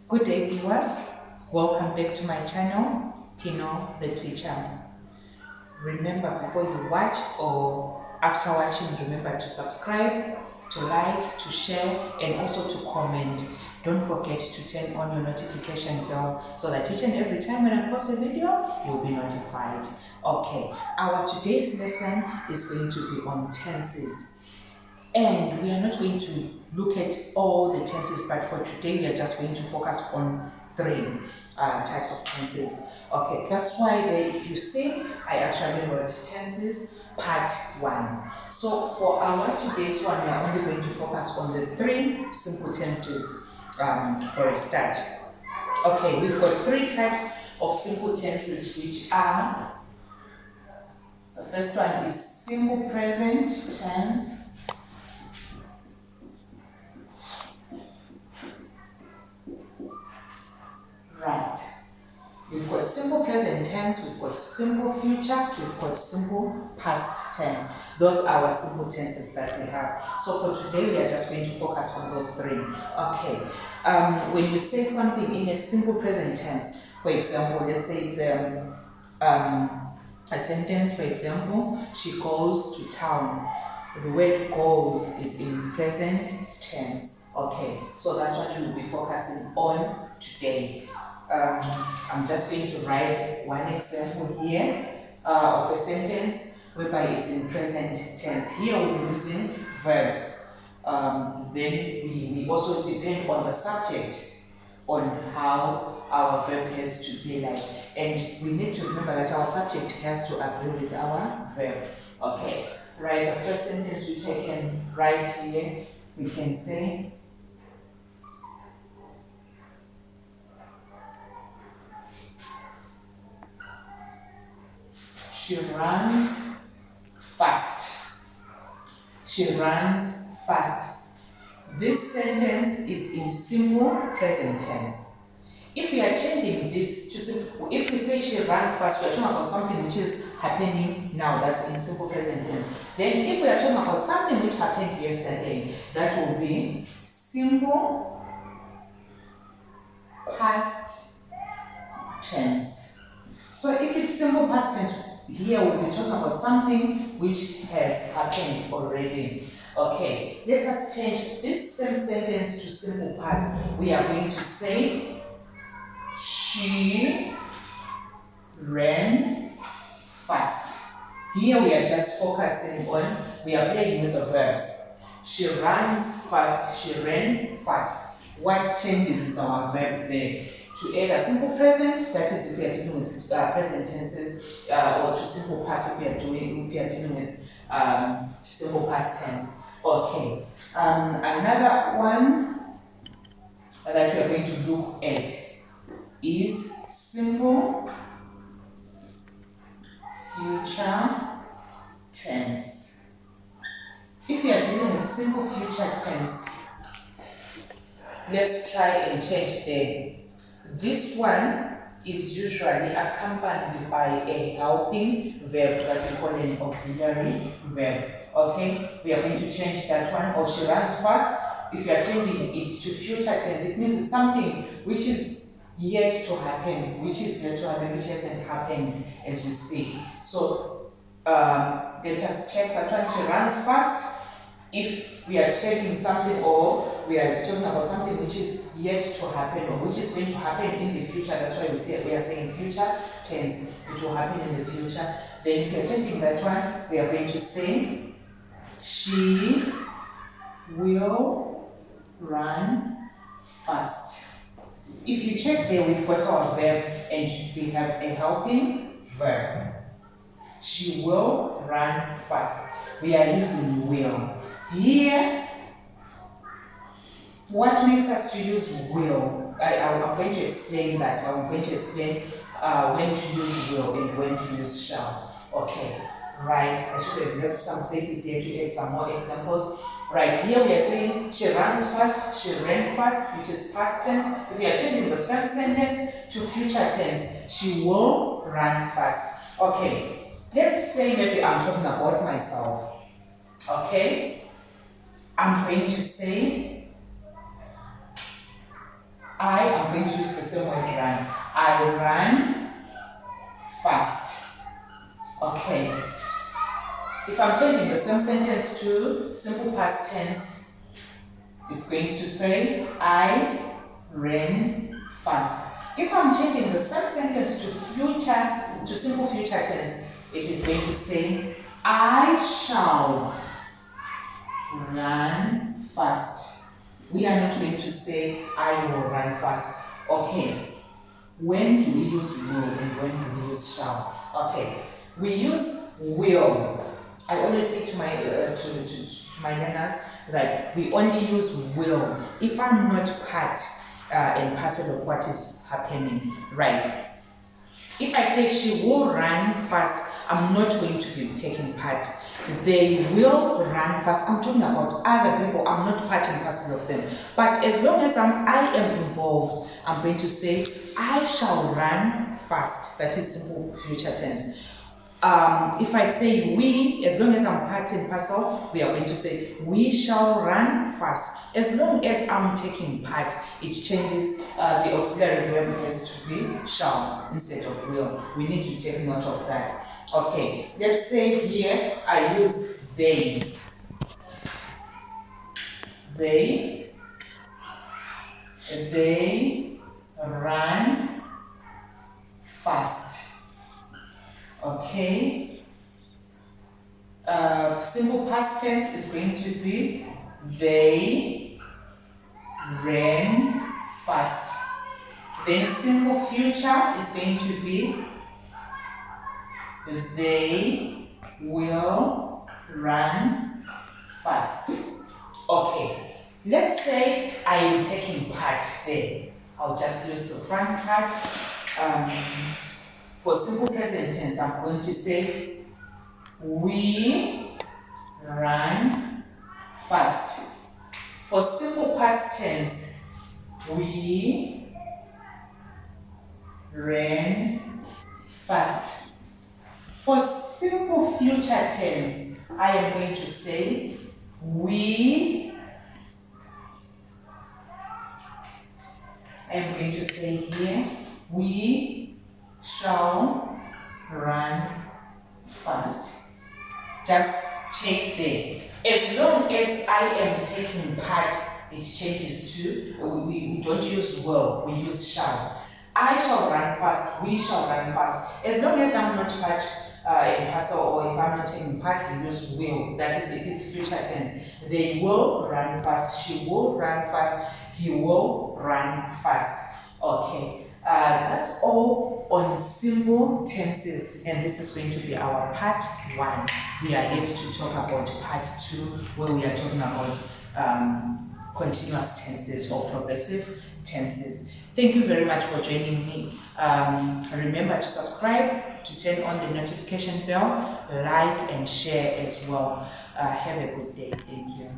Good day, viewers. Welcome back to my channel, Pino the Teacher. Remember, before you watch or after watching, remember to subscribe, to like, to share, and also to comment. Don't forget to turn on your notification bell so that each and every time when I post a video, you'll be notified. Okay, our today's lesson is going to be on tenses. And we are not going to look at all the tenses, but for today we are just going to focus on three types of tenses. Okay, that's why if you see, I actually wrote tenses part 1. So for our today's one, we are only going to focus on the 3 simple tenses for a start. Okay, we've got 3 types of simple tenses, which are, the first one is simple present tense. Right. We've got simple present tense, we've got simple future, we've got simple past tense. Those are our simple tenses that we have. So for today, we are just going to focus on those 3. Okay. When you say something in a simple present tense, for example, let's say it's a sentence, for example, she goes to town. The word goes is in present tense. Okay, so that's what we'll be focusing on today. I'm just going to write one example here of a sentence whereby it's in present tense. Here we'll be using verbs. Then we also depend on the subject, on how our verb has to be like. And we need to remember that our subject has to agree with our verb. Okay, right, the first sentence which I can write here, we can say, she runs fast. She runs fast. This sentence is in simple present tense. If we are changing this to simple, if we say she runs fast, we are talking about something which is happening now, that's in simple present tense. Then if we are talking about something which happened yesterday, that will be simple past tense. So if it's simple past tense, here we'll be talking about something which has happened already. Okay, let us change this same sentence to simple past. We are going to say, she ran fast. Here we are just focusing on, we are playing with the verbs. She runs fast, she ran fast. What changes is our verb there. To either simple present, that is if we are dealing with present tenses, or to simple past if we are dealing with simple past tense. Okay. Another one that we are going to look at is simple future tense. If you are dealing with simple future tense, let's try and change there. This one is usually accompanied by a helping verb that we call an auxiliary verb. Okay, we are going to change that one. Or she runs fast. If you are changing it to future tense, it means it's something which is yet to happen, which hasn't happened as we speak. So let us check that one. She runs fast. If we are checking something or we are talking about something which is yet to happen or which is going to happen in the future, that's why we are saying future tense. It will happen in the future. Then if we are changing that one, we are going to say, she will run fast. If you check there, we've got our verb and we have a helping verb. She will run fast. We are using will. Here, what makes us to use will? I'm going to explain that. I'm going to explain when to use will and when to use shall. Okay, right. I should have left some spaces here to add some more examples. Right, here we are saying she runs fast, she ran fast, which is past tense. If we are changing the same sentence to future tense, she will run fast. Okay, let's say maybe I'm talking about myself. Okay, I'm going to say, I am going to use the same word run. I ran fast. Okay. If I'm changing the same sentence to simple past tense, it's going to say I ran fast. If I'm changing the same sentence to simple future tense, it is going to say I shall run fast. We are not going to say I will run fast. Okay. When do we use will and when do we use shall? Okay. We use will. I always say to my learners that we only use will if I'm not part and parcel of what is happening, right? If I say she will run fast, I'm not going to be taking part. They will run fast. I'm talking about other people. I'm not part and parcel of them. But as long as I am involved, I'm going to say I shall run fast. That is simple future tense. If I say we, as long as I'm part and parcel, we are going to say we shall run fast. As long as I'm taking part, it changes, the auxiliary verb has to be shall instead of will. We need to take note of that. Okay, let's say here I use they. They run fast. Okay. Simple past tense is going to be they ran fast. Then simple future is going to be they will run fast. Okay, let's say I am taking part there. I'll just use the front part. For simple present tense, I'm going to say we run fast. For simple past tense, we ran fast. For simple future tense, I am going to say we. I am going to say here we shall run fast. Just check there. As long as I am taking part, it changes to, we don't use will, we use shall. I shall run fast, we shall run fast. As long as I'm not part and parcel, or if I'm not taking part, we use will. That is if it's future tense. They will run fast, she will run fast, he will run fast. Okay. That's all on simple tenses, and this is going to be our part 1. We are yet to talk about part 2, where we are talking about continuous tenses or progressive tenses. Thank you very much for joining me. Remember to subscribe, to turn on the notification bell, like and share as well. Have a good day. Thank you.